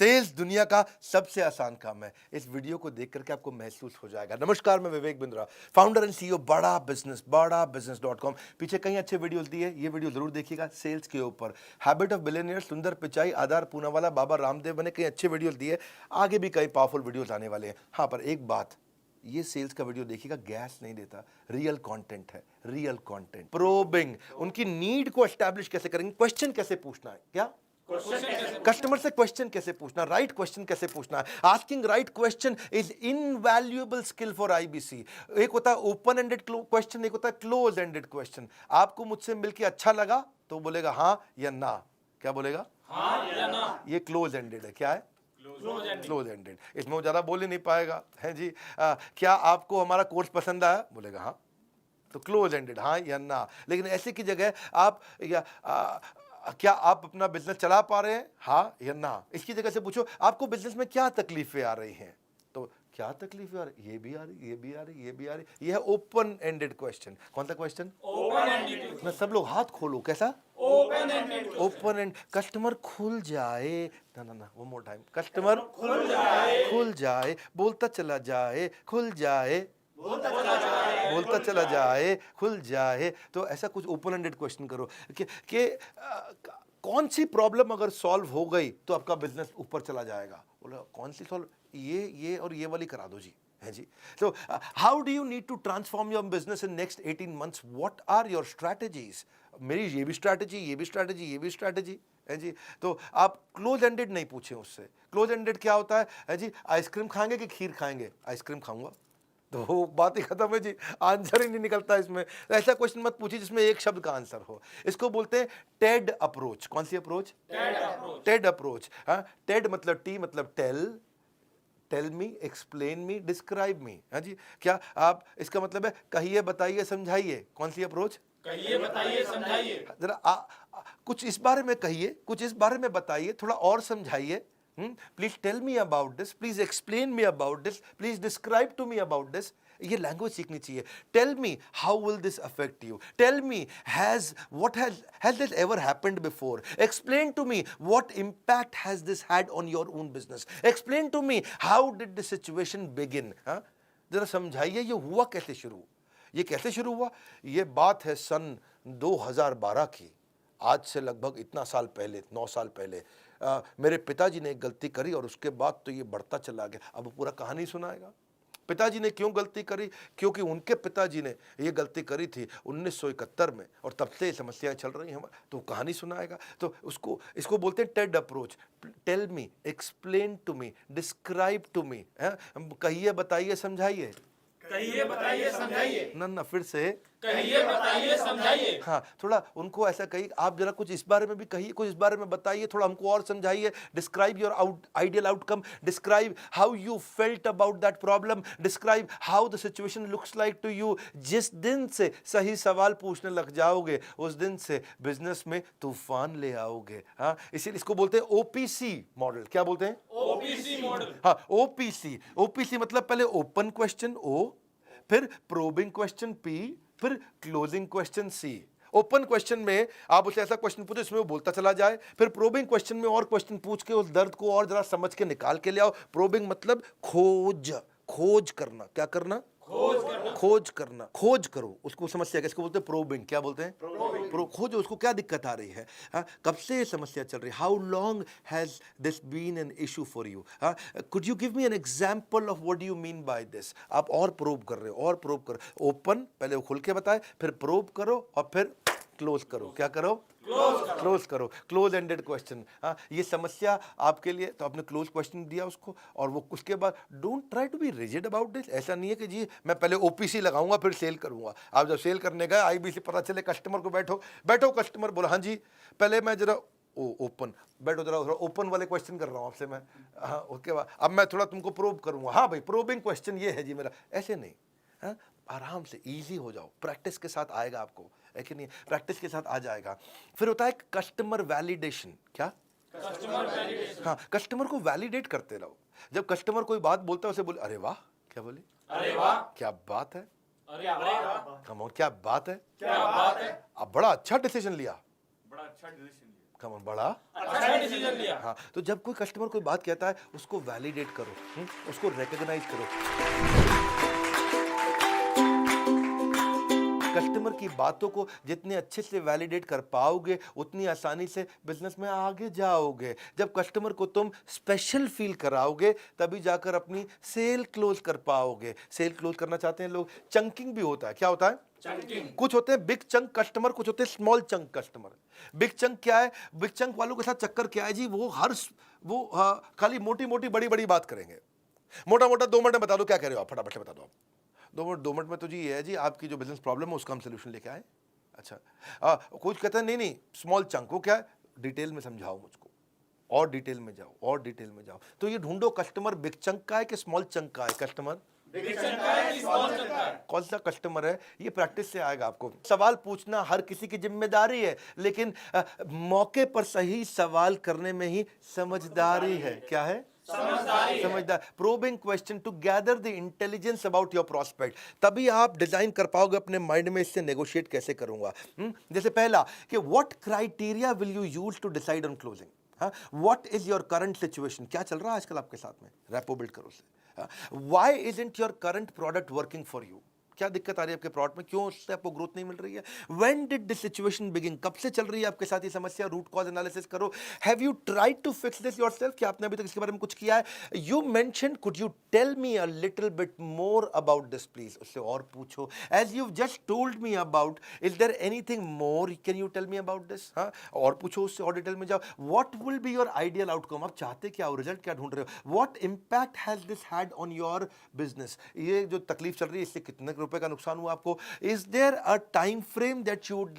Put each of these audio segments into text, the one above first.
Sales दुनिया का सबसे आसान काम है। इस वीडियो को देख करके आपको महसूस हो जाएगा। नमस्कार, मैं Vivek Bindra, founder and CEO बड़ा बिजनेस.com। पीछे कई अच्छे वीडियोस दिए, ये वीडियो जरूर देखिएगा सेल्स के ऊपर। हैबिट ऑफ बिलियनियर, सुंदर पिचाई, आधार पूनावाला, बाबा रामदेव ने कई अच्छे वीडियोस दिए। आगे भी कई पावरफुल वीडियोस आने वाले हैं। हाँ, पर एक बात, ये सेल्स का वीडियो देखिएगा, गैस नहीं देता, रियल कंटेंट है, रियल कंटेंट। प्रोबिंग, उनकी नीड को एस्टैब्लिश कैसे करेंगे, क्वेश्चन कैसे पूछना है, क्या कस्टमर से क्वेश्चन कैसे पूछना, राइट क्वेश्चन कैसे पूछना है। Asking right question is invaluable skill for IBC. एक होता है ओपन एंडेड क्वेश्चन, एक होता है क्लोज एंडेड क्वेश्चन। आपको मुझसे मिलके अच्छा लगा तो बोलेगा हाँ या ना। क्या बोलेगा? हाँ या ना। ये क्लोज एंडेड है। क्या है? Close ended. इसमें वो ज्यादा बोल ही नहीं पाएगा, है जी। क्या आपको हमारा कोर्स पसंद आया? बोलेगा हाँ, तो क्लोज एंडेड, हाँ या ना। लेकिन ऐसे की जगह आप क्या आप अपना बिजनेस चला पा रहे हैं, हाँ या ना। इसकी जगह से पूछो आपको बिजनेस में क्या तकलीफें आ रही हैं, तो क्या तकलीफें आ रही, ये भी आ रही, ये भी आ रही, ये भी आ रही। ये है ओपन एंडेड क्वेश्चन। कौन सा क्वेश्चन? Open ended. ना सब लोग हाथ खोलो, कैसा? Open ended. Open and, customer खुल जाए, ना ना ना, वो मोर टाइम, कस्टमर खुल जाए, बोलता चला जाए, खुल जाए, बोलता चला जाए, खुल जाए। तो ऐसा कुछ ओपन एंडेड क्वेश्चन करो कि कौन सी प्रॉब्लम अगर सॉल्व हो गई तो आपका बिजनेस ऊपर चला जाएगा। बोला कौन सी सॉल्व? ये और ये वाली करा दो जी, है जी। तो how do you need to transform your business in next 18 months, what are your strategies. मेरी ये भी स्ट्रैटेजी, ये भी स्ट्रैटेजी, ये भी स्ट्रैटेजी, है जी। तो आप क्लोज एंडेड नहीं पूछे उससे। क्लोज एंडेड क्या होता है जी? आइसक्रीम खाएंगे कि खीर खाएंगे? आइसक्रीम खाऊंगा, तो बात ही खत्म है जी, आंसर ही नहीं निकलता इसमें। ऐसा क्वेश्चन मत पूछिए जिसमें एक शब्द का आंसर हो। इसको बोलते हैं टेड अप्रोच। कौन सी अप्रोच? TED approach. हाँ, टेड मतलब टी मतलब tell me, explain me, describe me. हाँ जी। क्या आप, इसका मतलब है कहिए, बताइए, समझाइए। कौन सी अप्रोच? कहिए, बताइए, समझाइए। जरा कुछ इस बारे में कहिए, कुछ इस बारे में बताइए, थोड़ा और समझाइए। Please tell me about this, please explain me about this, please describe to me about this. ये लैंग्वेज सीखनी चाहिए। Tell me how will this affect you, tell me has this ever happened before, explain to me what impact has this had on your own business, explain to me how did this situation begin. जरा समझाइए ये हुआ कैसे शुरू, ये कैसे शुरू हुआ। ये बात है सन 2012 की, आज से लगभग इतना साल पहले, 9 साल पहले। मेरे पिताजी ने एक गलती करी और उसके बाद तो ये बढ़ता चला गया। अब पूरा कहानी सुनाएगा। पिताजी ने क्यों गलती करी? क्योंकि उनके पिताजी ने ये गलती करी थी 1971 में, और तब से समस्याएं चल रही हैं। तो कहानी सुनाएगा। तो इसको बोलते हैं TED approach. Tell me, explain to me, describe to me. कहिए, बताइए, समझाइए। कहिए, बताइए, समझाइए। ना फिर से कहिए, बताइए, समझाइए। हाँ, थोड़ा उनको ऐसा कहिए, आप जरा कुछ इस बारे में भी कहिए, कुछ इस बारे में बताइए, थोड़ा हमको और समझाइए। Describe your ideal outcome, describe how you felt about that problem, describe how the situation looks like to you. जिस दिन से सही सवाल पूछने लग जाओगे उस दिन से बिजनेस में तूफान ले आओगे। हाँ, इसीलिए इसको बोलते हैं ओपीसी मॉडल। क्या बोलते हैं? OPC model. हाँ, ओपीसी मतलब पहले ओपन क्वेश्चन ओ, फिर प्रोबिंग क्वेश्चन पी, फिर क्लोजिंग क्वेश्चन सी। ओपन क्वेश्चन में आप उसे ऐसा क्वेश्चन पूछो इसमें वो बोलता चला जाए, फिर प्रोबिंग क्वेश्चन में और क्वेश्चन पूछ के उस दर्द को और जरा समझ के निकाल के ले आओ। प्रोबिंग मतलब खोज करना। क्या करना? खोज करो उसको, समस्या किसको बोलते हैं? प्रोबिंग। क्या बोलते हैं? खोजो उसको क्या दिक्कत आ रही है। कब से समस्या चल रही है? How long has this been an issue for you? Could you give me an example of what do you mean by this? आप और प्रोब कर रहे हो, और प्रोब करो। ओपन पहले वो खुल के बताए, फिर प्रोब करो और फिर क्लोज करो। क्या करो? क्लोज करो। Close ended question. ये समस्या आपके लिए, तो आपने क्लोज क्वेश्चन दिया उसको, और वो उसके बाद don't try to be rigid about this. ऐसा नहीं है कि जी मैं पहले ओपीसी लगाऊंगा फिर सेल करूंगा। आप जब सेल करने गए आईबीसी पता चले कस्टमर को, बैठो कस्टमर बोला हाँ जी, पहले मैं जरा ओपन बैठो, जरा ओपन वाले क्वेश्चन कर रहा हूँ आपसे मैं। हाँ, उसके बाद अब मैं थोड़ा तुमको प्रोब करूंगा। हाँ भाई, प्रोबिंग क्वेश्चन ये है जी मेरा। ऐसे नहीं, हाँ, आराम से इजी हो जाओ। प्रैक्टिस के साथ आएगा आपको, है कि नहीं? प्रैक्टिस के साथ आ जाएगा। फिर होता है कस्टमर वैलिडेशन। क्या? Customer validation. हाँ, कस्टमर को वैलिडेट करते रहो। जब कस्टमर कोई बात बोलता है उसे बोले अरे वाह। क्या बोले? अरे वाह, क्या बात है। अरे वाह, कम ऑन, क्या बात है, क्या बात है। अब बड़ा अच्छा डिसीजन लिया, बड़ा अच्छा डिसीजन लिया। कम ऑन, बड़ा अच्छा डिसीजन लिया। हाँ। तो जब कोई कस्टमर कोई बात कहता है उसको वैलिडेट करो, उसको रिकॉग्नाइज करो। कस्टमर की बातों को जितने अच्छे से वैलिडेट कर पाओगे उतनी आसानी से बिजनेस में आगे जाओगे। जब कस्टमर को तुम स्पेशल फील कराओगे तभी जाकर अपनी सेल क्लोज कर पाओगे। सेल क्लोज करना चाहते हैं लोग, चंकिंग भी होता है। क्या होता है? चंकिंग। कुछ होते हैं बिग चंक कस्टमर, कुछ होते हैं small chunk customer. Big chunk क्या है? बिग चंक वालों के साथ चक्कर क्या है जी, वो खाली मोटी मोटी बड़ी बड़ी बात करेंगे। मोटा मोटा 2 मिनट में बता दो क्या कह रहे हो आप, फटाफट से बता दो आप। 2 मिनट में तो जी ये है जी, आपकी जो बिजनेस प्रॉब्लम है उसका हम सोल्यूशन लेके आए। अच्छा, कुछ कहते हैं नहीं नहीं स्मॉल चंक, वो क्या है? डिटेल में समझाओ मुझको, और डिटेल में जाओ, और डिटेल में जाओ। तो ये ढूंढो कस्टमर बिग चंक का है कि स्मॉल चंक का है। कस्टमर बिग चंक का है कि स्मॉल चंक का है? कौन सा कस्टमर है, ये प्रैक्टिस से आएगा आपको। सवाल पूछना हर किसी की जिम्मेदारी है, लेकिन मौके पर सही सवाल करने में ही समझदारी है। क्या है? समझदार। Probing question to gather the intelligence about your prospect. तभी आप डिजाइन कर पाओगे अपने माइंड में इससे नेगोशिएट कैसे करूंगा। जैसे पहला कि what criteria will you use to decide on closing. What is your current situation, क्या चल रहा है आजकल आपके साथ में, रैपो बिल्ड करो उससे। Why isn't your current product working for you, क्या दिक्कत आ रही है आपके प्रोडक्ट में, क्यों उससे आपको ग्रोथ नहीं मिल रही है। When did this situation begin, कब से चल रही है आपके साथ ये समस्या, रूट कॉज एनालिसिस करो। Have you tried to fix this yourself, क्या आपने अभी तक इसके बारे में कुछ किया है। You mentioned could you tell me a little bit more about this please, उससे और पूछो। As you just told me about, is there anything more, can you tell me about this. हाँ, और पूछो उससे, और डिटेल में जाओ। What will be your ideal outcome, आप चाहते क्या हो, रिजल्ट क्या ढूंढ रहे हो। What impact has this had on your business, ये जो तकलीफ चल रही है इससे कितने रुपए का नुकसान हुआ आपको। Is there a time frame that you would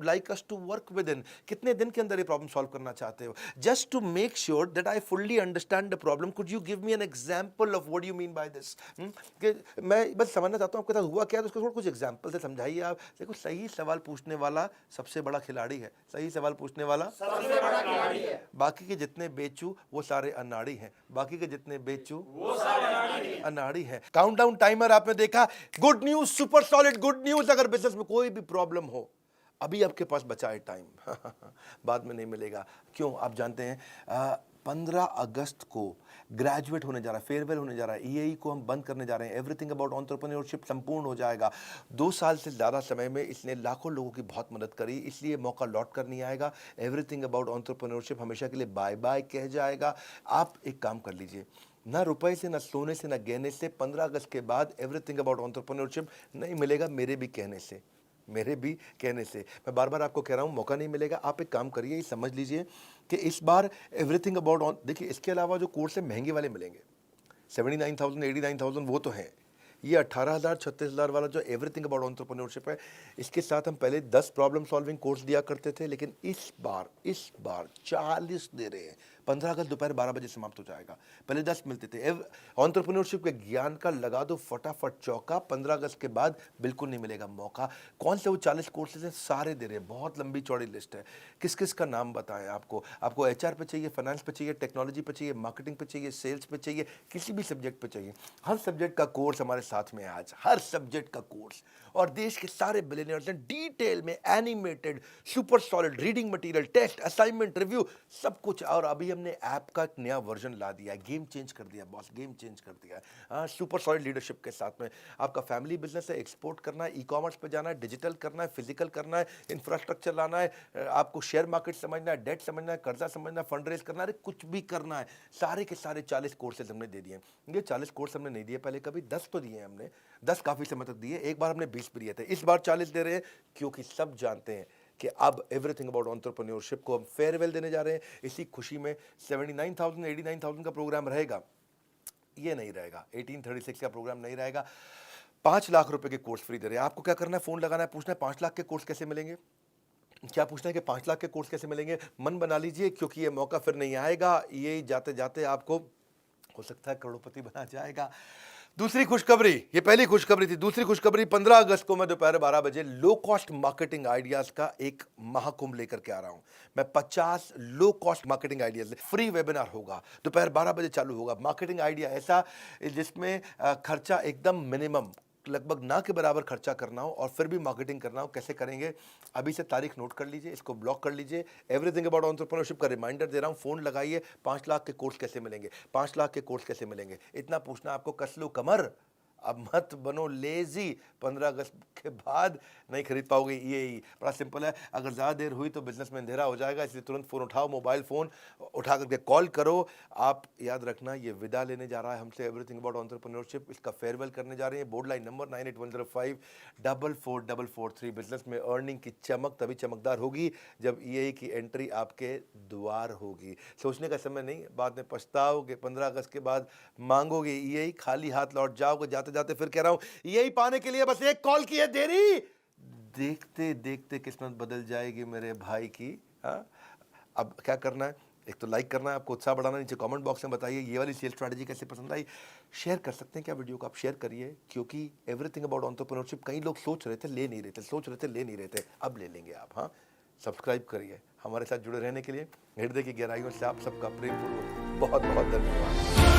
like us to work within, कितने दिन के अंदर ये प्रॉब्लम सॉल्व करना चाहते हो। Just to make sure that I fully understand the problem, could you give me an example of what you mean by this. कि मैं बस समझना चाहता हूं आपके साथ हुआ क्या, तो उसको थोड़ा कुछ एग्जांपल से समझाइए आप। देखो, सही सवाल पूछने वाला सबसे बड़ा खिलाड़ी है, सही सवाल पूछने वाला सबसे बड़ा खिलाड़ी है। बाकी के जितने बेचू वो सारे अनाड़ी हैं, बाकी के जितने बेचू वो सारे अनाड़ी हैं। अनाड़ी है। काउंटडाउन टाइमर आपने देखा, good news, super solid good news. अगर बिजनेस में कोई भी प्रॉब्लम हो, अभी आपके पास बचा है टाइम, बाद में नहीं मिलेगा। क्यों, आप जानते हैं 15 अगस्त को ग्रेजुएट होने जा रहा है, फेयरवेल होने जा रहा है, ईएई को हम बंद करने जा रहे हैं। एवरीथिंग अबाउट एंटरप्रेन्योरशिप संपूर्ण हो जाएगा। 2 साल से ज़्यादा समय में इसने लाखों लोगों की बहुत मदद करी, इसलिए मौका लौट कर नहीं आएगा। एवरीथिंग अबाउट एंटरप्रेन्योरशिप हमेशा के लिए बाय बाय कह जाएगा। आप एक काम कर लीजिए, ना रुपए से, ना सोने से, ना गहने से 15 अगस्त के बाद एवरीथिंग अबाउट एंटरप्रेन्योरशिप नहीं मिलेगा, मेरे भी कहने से, मेरे भी कहने से। मैं बार बार आपको कह रहा हूँ, मौका नहीं मिलेगा। आप एक काम करिए, समझ लीजिए कि इस बार एवरीथिंग अबाउट, देखिए इसके अलावा जो कोर्स है महंगे वाले मिलेंगे, 79,000 89,000 वो तो हैं। ये 18,000 36,000 वाला जो एवरीथिंग अबाउट एंटरप्रेन्योरशिप है, इसके साथ हम पहले 10 प्रॉब्लम सॉल्विंग कोर्स दिया करते थे, लेकिन इस बार 40 दे रहे हैं। 15 अगस्त दोपहर 12 बजे समाप्त हो जाएगा, पहले 10 मिलते थे। एंटरप्रेन्योरशिप के ज्ञान का लगा दो फटाफट चौका, 15 अगस्त के बाद बिल्कुल नहीं मिलेगा मौका। कौन से वो 40 कोर्सेज हैं, सारे दे रहे हैं, बहुत लंबी चौड़ी लिस्ट है। किस किस का नाम बताएं आपको एचआर पे चाहिए, फाइनेंस पे चाहिए, टेक्नोलॉजी पे चाहिए, मार्केटिंग पे चाहिए, सेल्स पे चाहिए, किसी भी सब्जेक्ट पे चाहिए, हर सब्जेक्ट का कोर्स हमारे साथ में है आज, हर सब्जेक्ट का कोर्स। और देश के सारे बिलियनियर्स ने डिटेल में animated super solid reading material, test, assignment, review, सब कुछ। और अभी हमने ऐप का एक नया वर्जन ला दिया है, गेम चेंज कर दिया बॉस, गेम चेंज कर दिया है। सुपर सॉलिड लीडरशिप के साथ में आपका फैमिली बिजनेस है, एक्सपोर्ट करना है, ई कॉमर्स पे जाना है, डिजिटल करना है, फिजिकल करना है, इंफ्रास्ट्रक्चर लाना है, आपको शेयर मार्केट समझना है, डेट समझना है, कर्जा समझना है, फंड रेज करना है, कुछ भी करना है, सारे के सारे 40 कोर्सेज हमने दे दिए। ये 40 कोर्स हमने नहीं दिए पहले कभी, 10 तो दिए हमने, 10 काफी समय तक दिए, एक बार हमने 20 भी दिए थे, इस बार 40 दे रहे हैं, क्योंकि सब जानते हैं कि अब एवरीथिंग अबाउट एंटरप्रेन्योरशिप को हम फेयरवेल देने जा रहे हैं। इसी खुशी में 79,000 89,000 का प्रोग्राम रहेगा, ये नहीं रहेगा, 1836 का प्रोग्राम नहीं रहेगा। 5 लाख रुपए के कोर्स फ्री दे रहे हैं। आपको क्या करना है, फोन लगाना है, पूछना है 5 लाख के कोर्स कैसे मिलेंगे। क्या पूछना है कि 5 लाख के कोर्स कैसे मिलेंगे, मन बना लीजिए, क्योंकि ये मौका फिर नहीं आएगा। ये जाते जाते आपको हो सकता है करोड़पति बना जाएगा। दूसरी खुशखबरी, ये पहली खुशखबरी थी, दूसरी खुशखबरी 15 अगस्त को मैं दोपहर 12 बजे लो कॉस्ट मार्केटिंग आइडियाज का एक महाकुंभ लेकर के आ रहा हूं। मैं 50 low cost marketing ideas, free webinar होगा, दोपहर 12 बजे चालू होगा। मार्केटिंग आइडिया ऐसा जिसमें खर्चा एकदम मिनिमम, लगभग ना के बराबर खर्चा करना हो और फिर भी मार्केटिंग करना हो, कैसे करेंगे? अभी से तारीख नोट कर लीजिए, इसको ब्लॉक कर लीजिए। एवरीथिंग अबाउट एंटरप्रेन्योरशिप का रिमाइंडर दे रहा हूँ, फ़ोन लगाइए। 5 लाख के कोर्स कैसे मिलेंगे, 5 लाख के कोर्स कैसे मिलेंगे, इतना पूछना आपको। कस लो कमर, अब मत बनो लेजी। 15 अगस्त के बाद नहीं खरीद पाओगे ईएई। बड़ा सिंपल है, अगर ज़्यादा देर हुई तो बिजनेस में अंधेरा हो जाएगा, इसलिए तुरंत फ़ोन उठाओ, मोबाइल फ़ोन उठा करके कॉल करो। आप याद रखना, ये विदा लेने जा रहा है हमसे एवरीथिंग अबाउट एंटरप्रेन्योरशिप। इसका फेयरवेल करने जा रहे हैं। Board line number 9810544443। बिजनेस में अर्निंग की चमक तभी चमकदार होगी जब ईएई की एंट्री आपके द्वार होगी। सोचने का समय नहीं, बाद में पछताओगे। 15 अगस्त के बाद मांगोगे ईएई, खाली हाथ लौट जाओगे। जाते जाते फिर कह रहा हूं, यही पाने के लिए बस एक कॉल की है देरी। देखते देखते किस्मत बदल जाएगी मेरे भाई की। हाँ, अब क्या करना है? एक तो लाइक करना है, आपको उत्साह बढ़ाना। नीचे कमेंट बॉक्स में बताइए ये वाली सेल स्ट्रैटेजी कैसे पसंद आई। शेयर कर सकते हैं क्या वीडियो को? आप शेयर करिए, क्योंकि एवरीथिंग अबाउट एंटरप्रेन्योरशिप कई लोग सोच रहे थे, ले नहीं रहे थे, सोच रहे थे, ले नहीं रहे थे, अब ले लेंगे आप। हाँ, सब्सक्राइब करिए। हमारे साथ जुड़े रहने के लिए हृदय की गहराइयों से आप सबका प्रेमपूर्वक बहुत बहुत धन्यवाद।